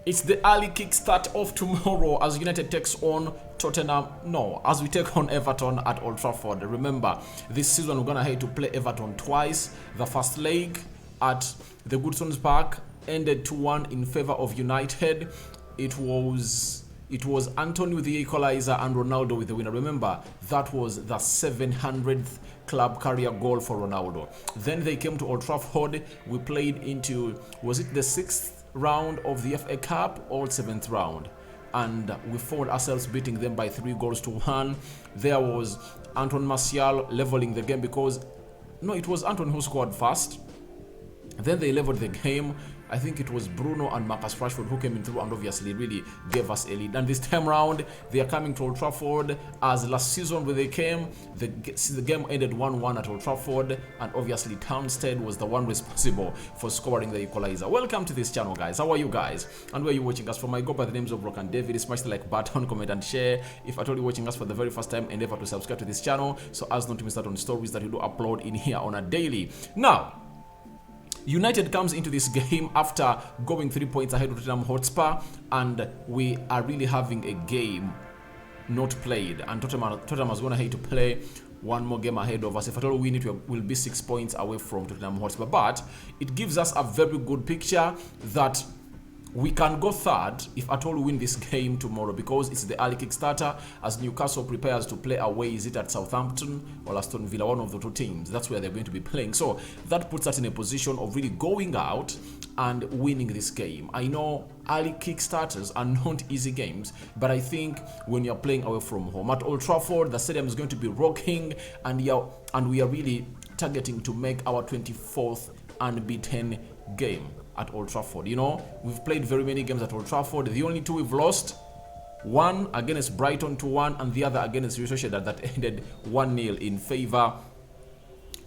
It's the early kickstart of tomorrow as United takes on Tottenham. No, as we take on Everton at Old Trafford. Remember, this season we're gonna have to play Everton twice. The first leg at the Goodson's Park ended 2-1 in favor of United. It was Anthony with the equalizer and Ronaldo with the winner. Remember, that was the 700th club career goal for Ronaldo. Then they came to Old Trafford. We played into, was it the 6th round of the FA Cup or 7th round? And we found ourselves beating them by 3-1. There was Anton Martial leveling the game because, no, it was Anton who scored first. Then they leveled the game. I think it was Bruno and Marcus Rashford who came in through and obviously really gave us a lead. And this time round, they are coming to Old Trafford. As last season when they came, the game ended 1-1 at Old Trafford. And obviously Townsend was the one responsible for scoring the equalizer. Welcome to this channel, guys. How are you guys? And where are you watching us from? I go by the names of Rock and David. Smash the like button, comment and share. If at all you're watching us for the very first time, endeavor to subscribe to this channel so as not to miss out on stories that we do upload in here on a daily. Now, United comes into this game after going 3 points ahead of Tottenham Hotspur, and we are really having a game not played. And Tottenham is going to have to play one more game ahead of us. If at all we win it, we'll be 6 points away from Tottenham Hotspur. But it gives us a very good picture that we can go third if at all we win this game tomorrow, because it's the early kickstarter as Newcastle prepares to play away. Is it at Southampton or Aston Villa? One of the two teams. That's where they're going to be playing. So that puts us in a position of really going out and winning this game. I know early kickstarters are not easy games, but I think when you're playing away from home at Old Trafford, the stadium is going to be rocking, and we are really targeting to make our 24th unbeaten game at Old Trafford. You know, we've played very many games at Old Trafford. The only two we've lost, one against Brighton 2-1 and the other against Real Sociedad that ended 1-0 in favor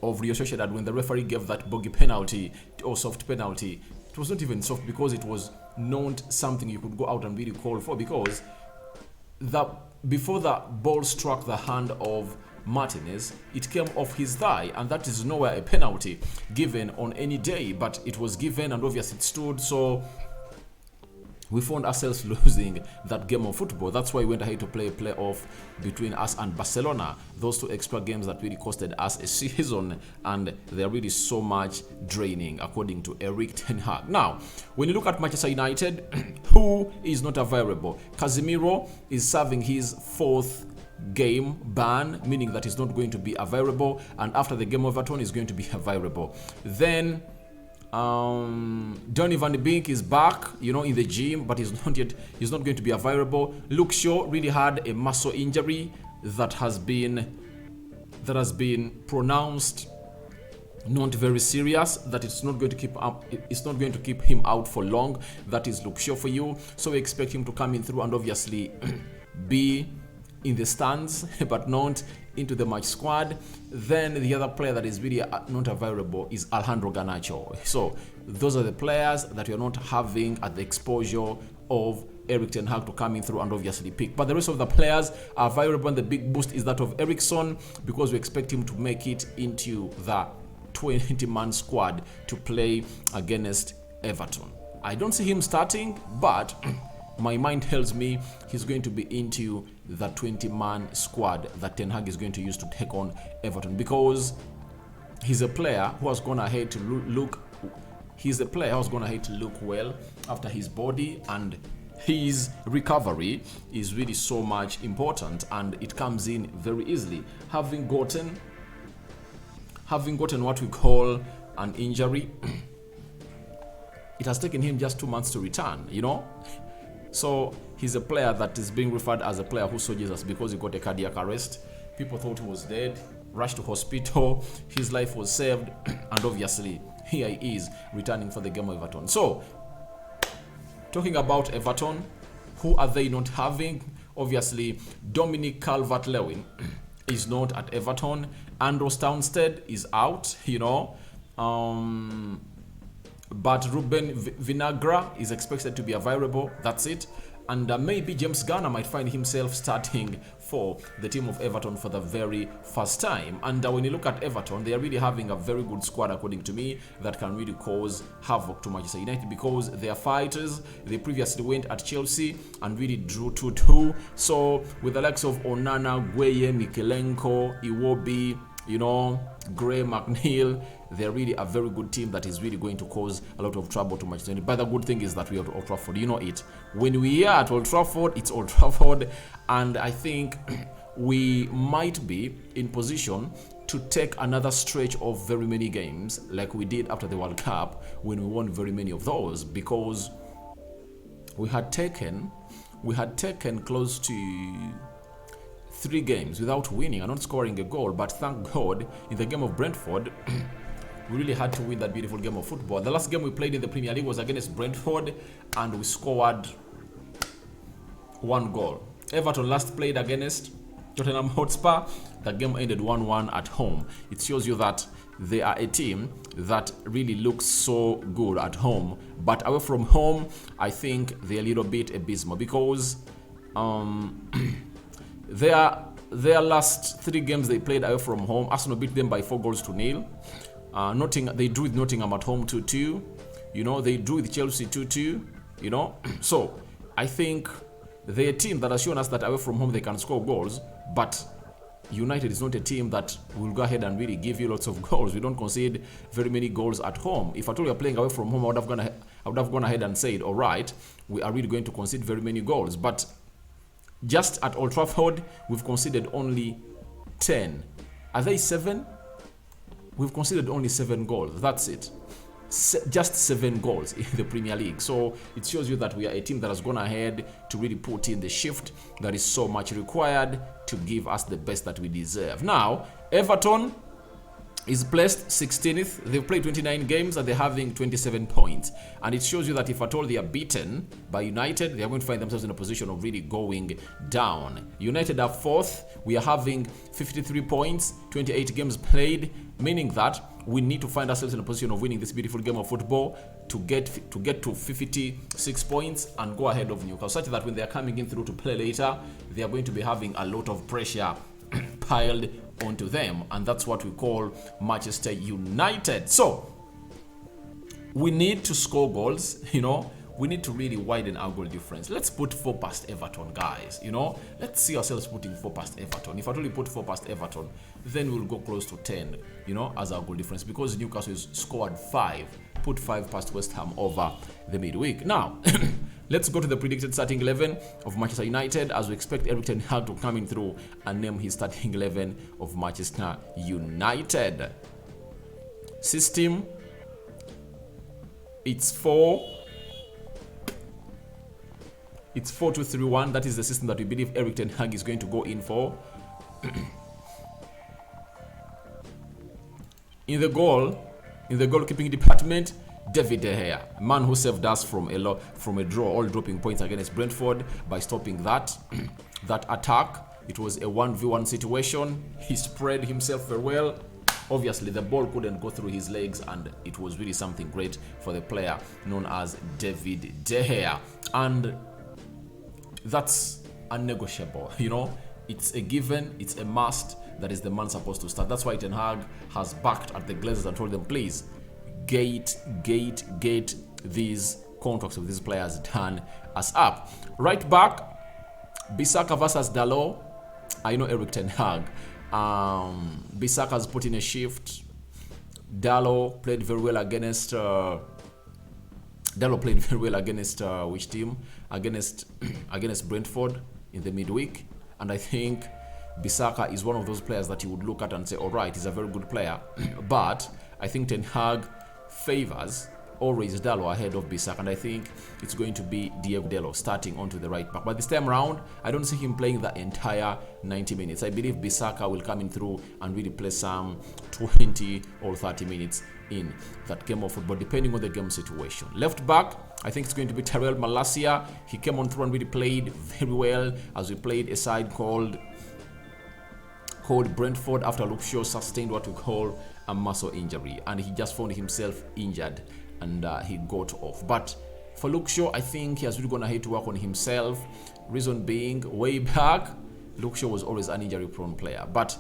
of Real Sociedad when the referee gave that bogey penalty or soft penalty. It was not even soft because it was not something you could go out and really call for, because before the ball struck the hand of Martinez, it came off his thigh, and that is nowhere a penalty given on any day, but it was given and obviously it stood. So we found ourselves losing that game of football. That's why we went ahead to play a playoff between us and Barcelona. Those two extra games that really costed us a season, and they're really so much draining according to Erik ten Hag. Now, when you look at Manchester United, who is not available? Casemiro is serving his 4th game ban, meaning that he's not going to be available, and after the game of Everton is going to be available. Then Donny van de Beek is back, you know, in the gym, but he's not going to be available. Luke Shaw really had a muscle injury that has been pronounced not very serious, that it's not going to keep him out for long. That is Luke Shaw for you. So we expect him to come in through and obviously be in the stands, but not into the match squad. Then the other player that is really not available is Alejandro Garnacho. So those are the players that you're not having at the exposure of Erik ten Hag to come in through and obviously pick. But the rest of the players are available, and the big boost is that of Eriksson, because we expect him to make it into the 20-man squad to play against Everton. I don't see him starting, but my mind tells me he's going to be into the 20-man squad that Ten Hag is going to use to take on Everton, because he's a player who has gone ahead to look well after his body, and his recovery is really so much important, and it comes in very easily. Having gotten what we call an injury, it has taken him just 2 months to return, you know. So he's a player that is being referred as a player who soldiers us because he got a cardiac arrest. People thought he was dead, rushed to hospital, his life was saved, and obviously here he is returning for the game of Everton. So talking about Everton, who are they not having? Obviously Dominic Calvert-Lewin is not at Everton. Andros Townsend is out, you know. But Ruben Vinagre is expected to be available. That's it. And maybe James Garner might find himself starting for the team of Everton for the very first time. And when you look at Everton, they are really having a very good squad, according to me, that can really cause havoc to Manchester United, because they are fighters. They previously went at Chelsea and really drew 2-2. So with the likes of Onana, Gueye, Mikelenko, Iwobi, Gray, McNeil, they're really a very good team that is really going to cause a lot of trouble to Manchester United. But the good thing is that we are at Old Trafford. You know it. When we are at Old Trafford, it's Old Trafford. And I think we might be in position to take another stretch of very many games like we did after the World Cup when we won very many of those, because we had taken close to 3 games without winning and not scoring a goal. But thank God, in the game of Brentford, we really had to win that beautiful game of football. The last game we played in the Premier League was against Brentford, and we scored 1 goal. Everton last played against Tottenham Hotspur. The game ended 1-1 at home. It shows you that they are a team that really looks so good at home, but away from home, I think they're a little bit abysmal, because their last 3 games they played away from home, Arsenal beat them by 4-0. They drew with Nottingham at home 2-2. They drew with Chelsea 2-2. So I think they're a team that has shown us that away from home they can score goals, but United is not a team that will go ahead and really give you lots of goals. We don't concede very many goals at home. If at all you're playing away from home, I would have gone ahead and said, all right, we are really going to concede very many goals. But just at Old Trafford, we've conceded only 10. Are they 7? We've conceded only 7 goals. That's it. Just 7 goals in the Premier League. So it shows you that we are a team that has gone ahead to really put in the shift that is so much required to give us the best that we deserve. Now, Everton is placed 16th. They've played 29 games and they're having 27 points. And it shows you that if at all they are beaten by United, they are going to find themselves in a position of really going down. United are 4th. We are having 53 points, 28 games played, meaning that we need to find ourselves in a position of winning this beautiful game of football to get to 56 points and go ahead of Newcastle, such that when they are coming in through to play later, they are going to be having a lot of pressure piled onto them, and that's what we call Manchester United. So we need to score goals. We need to really widen our goal difference. Let's put 4 past Everton, guys. Let's see ourselves putting 4 past Everton. If I only put 4 past Everton, then we'll go close to 10, as our goal difference, because Newcastle has scored 5. Put 5 past West Ham over the midweek. Now, let's go to the predicted starting 11 of Manchester United, as we expect Everton to come in through and name his starting 11 of Manchester United. System, it's 4-2-3-1. That is the system that we believe Erik ten Hag is going to go in for. In the goalkeeping department, David De Gea, a man who saved us from a draw, all dropping points against Brentford by stopping that attack. It was a 1v1 situation. He spread himself very well. Obviously, the ball couldn't go through his legs, and it was really something great for the player known as David De Gea. And that's unnegotiable. It's a given, it's a must. That is the man supposed to start. That's why Ten Hag has backed at the Glazers and told them, please, get these contracts of these players done us up. Right back, Bissaka versus Dalot. I know Erik ten Hag. Bissaka has put in a shift. Dalot played very well against which team? Against Brentford in the midweek. And I think Bissaka is one of those players that you would look at and say, all right, he's a very good player. But I think Ten Hag favors always Dalot ahead of Bissaka, and I think it's going to be Diego Dalot starting onto the right back. But this time around, I don't see him playing the entire 90 minutes. I believe Bissaka will come in through and really play some 20 or 30 minutes in that game of football, depending on the game situation. Left back, I think it's going to be Sabitzer Malacia. He came on through and really played very well as we played a side called Brentford after Luke Shaw sustained what we call a muscle injury, and he just found himself injured and he got off. But For Luke Shaw, I think he has really gonna have to work on himself. Reason being, way back, Luke Shaw was always an injury-prone player. But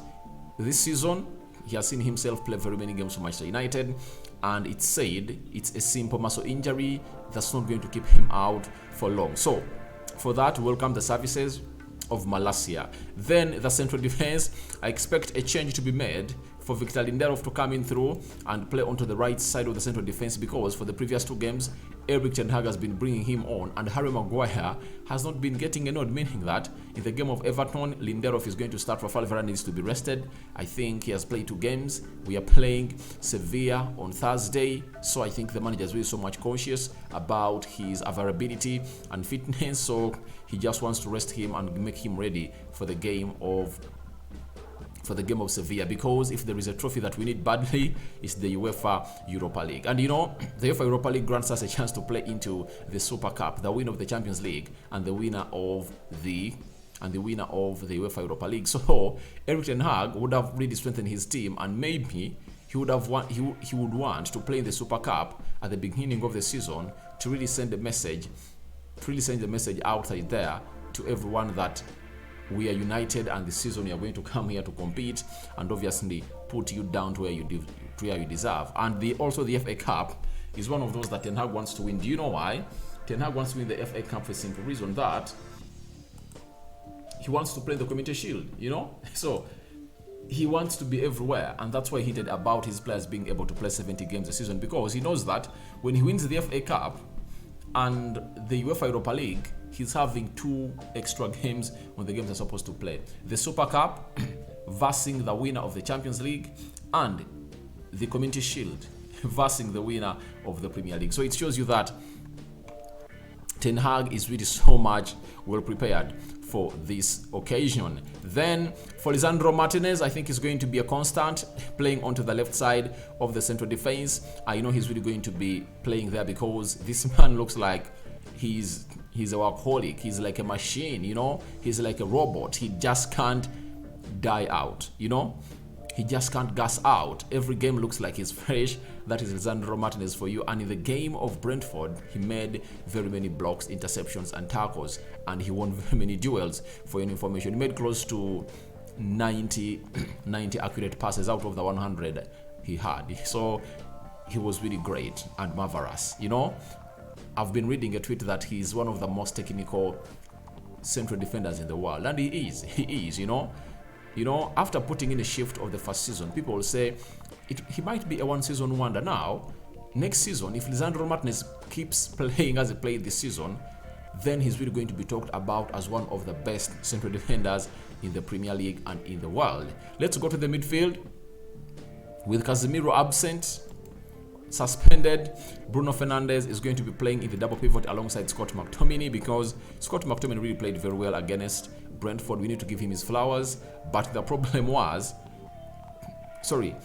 this season, he has seen himself play very many games for Manchester United, and it's said it's a simple muscle injury that's not going to keep him out for long. So, for that, welcome the services of Malacia. Then the central defense, I expect a change to be made for Victor Lindelof to come in through and play onto the right side of the central defense, because for the previous 2 games, Erik ten Hag has been bringing him on, and Harry Maguire has not been getting a nod, meaning that in the game of Everton, Lindelof is going to start. Rafael Varane needs to be rested. I think he has played 2 games. We are playing Sevilla on Thursday, so I think the manager is really so much conscious about his availability and fitness, so he just wants to rest him and make him ready for the game of Sevilla, because if there is a trophy that we need badly, it's the UEFA Europa League. And you know, the UEFA Europa League grants us a chance to play into the Super Cup, the winner of the Champions League and the winner of the UEFA Europa League. So Erik ten Hag would have really strengthened his team, and maybe he would want to play in the Super Cup at the beginning of the season to really send the message outside there to everyone that we are united, and this season we are going to come here to compete and obviously put you down to where you deserve. And also the FA Cup is one of those that Ten Hag wants to win. Do you know why? Ten Hag wants to win the FA Cup for a simple reason, that he wants to play the Community Shield, you know? So he wants to be everywhere, and that's why he did about his players being able to play 70 games a season, because he knows that when he wins the FA Cup and the UEFA Europa League, he's having 2 extra games when the games are supposed to play. The Super Cup versus the winner of the Champions League, and the Community Shield versus the winner of the Premier League. So it shows you that Ten Hag is really so much well prepared for this occasion. Then for Lisandro Martinez, I think he's going to be a constant, playing onto the left side of the central defense. I know he's really going to be playing there, because this man looks like he's a workaholic. He's like a machine, you know. He's like a robot. He just can't die out, you know. He just can't gas out. Every game looks like he's fresh. That is Lisandro Martinez for you. And in the game of Brentford, he made very many blocks, interceptions, and tackles, and he won very many duels. For your information, he made close to 90 accurate passes out of the 100 he had. So he was really great and marvelous, you know. I've been reading a tweet that he's one of the most technical central defenders in the world, and he is, you know. After putting in a shift of the first season, people will say he might be a 1-season wonder. Now, next season, if Lisandro Martinez keeps playing as he played this season, then he's really going to be talked about as one of the best central defenders in the Premier League and in the world. Let's go to the midfield. With Casemiro absent, suspended, Bruno Fernandes is going to be playing in the double pivot alongside Scott McTominay, because Scott McTominay really played very well against Brentford. We need to give him his flowers, but the problem was, the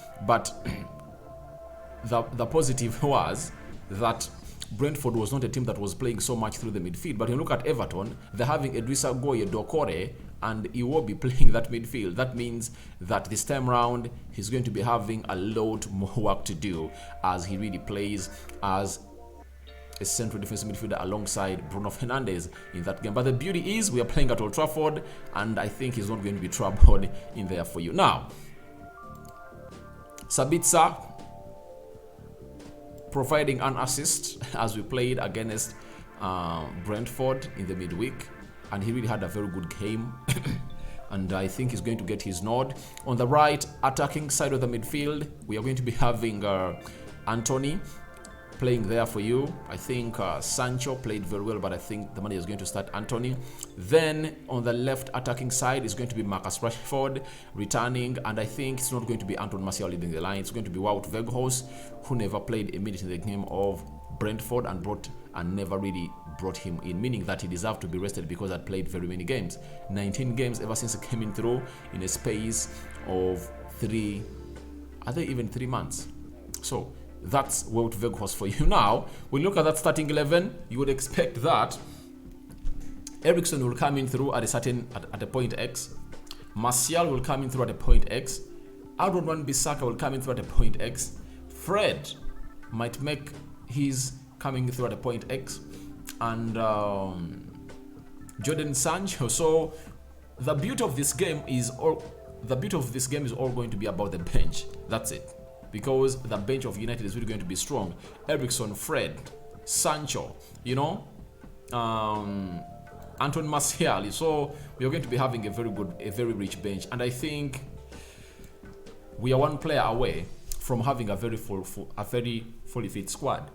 positive was that Brentford was not a team that was playing so much through the midfield. But when you look at Everton, they're having Idrissa Gueye, Dokore, and Iwobi playing that midfield. That means that this time round, he's going to be having a lot more work to do, as he really plays as a central defensive midfielder alongside Bruno Fernandes in that game. But the beauty is we are playing at Old Trafford, and I think he's not going to be troubled in there for you. Now, Sabitzer providing an assist as we played against Brentford in the midweek, and he really had a very good game. And I think he's going to get his nod. On the right attacking side of the midfield, we are going to be having Anthony playing there for you. I think Sancho played very well, but I think the manager is going to start Anthony. Then on the left attacking side is going to be Marcus Rashford returning, and I think it's not going to be Anton Martial leading the line. It's going to be Wout Weghorst, who never played a minute in the game of Brentford and never really brought him in, meaning that he deserved to be rested because I'd played very many games. 19 games ever since he came in through in a space of 3 months. So that's Wout Weghorst for you. Now, when you look at that starting 11, you would expect that Eriksen will come in through at a point X. Martial will come in through at a point X. Aaron Wan-Bissaka will come in through at a point X. Fred might make his coming through at a point X. and Jordan Sancho. So the beauty of this game is all going to be about the bench. That's it, because the bench of United is really going to be strong. Eriksen, Fred, Sancho, Anton Martial. So we are going to be having a very rich bench, and I think we are one player away from having a very fully fit squad.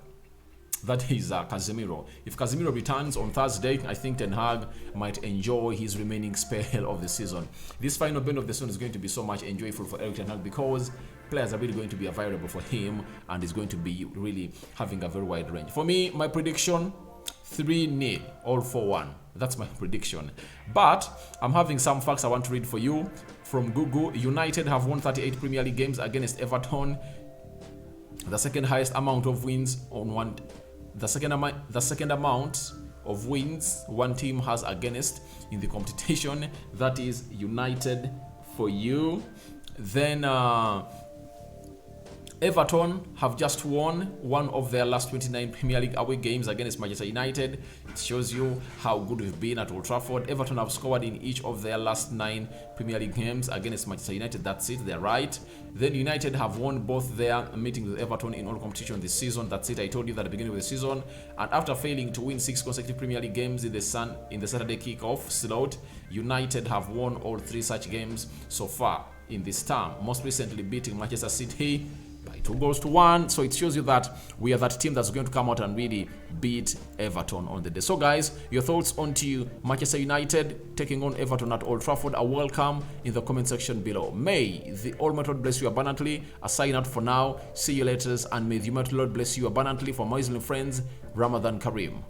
That is Casemiro. If Casemiro returns on Thursday, I think Ten Hag might enjoy his remaining spell of the season. This final bend of the season is going to be so much enjoyable for Erik Ten Hag, because players are really going to be available for him, and is going to be really having a very wide range. For me, my prediction, 3-0, all for 1. That's my prediction. But I'm having some facts I want to read for you from Google. United have won 38 Premier League games against Everton, the second highest amount of wins on one. The second amount of wins one team has against in the competition. That is United for you. Then Everton have just won one of their last 29 Premier League away games against Manchester United. It shows you how good we've been at Old Trafford. Everton have scored in each of their last 9 Premier League games against Manchester United. That's it, they're right. Then United have won both their meetings with Everton in all competition this season. That's it, I told you that at the beginning of the season. And after failing to win 6 consecutive Premier League games in the Saturday kickoff slot, United have won all 3 such games so far in this term, most recently beating Manchester City by 2-1. So it shows you that we are that team that's going to come out and really beat Everton on the day. So guys, your thoughts on to Manchester United taking on Everton at Old Trafford are welcome in the comment section below. May the Almighty Lord bless you abundantly. A sign out for now. See you later, and may the Almighty Lord bless you abundantly. For my Muslim friends, Ramadan Kareem.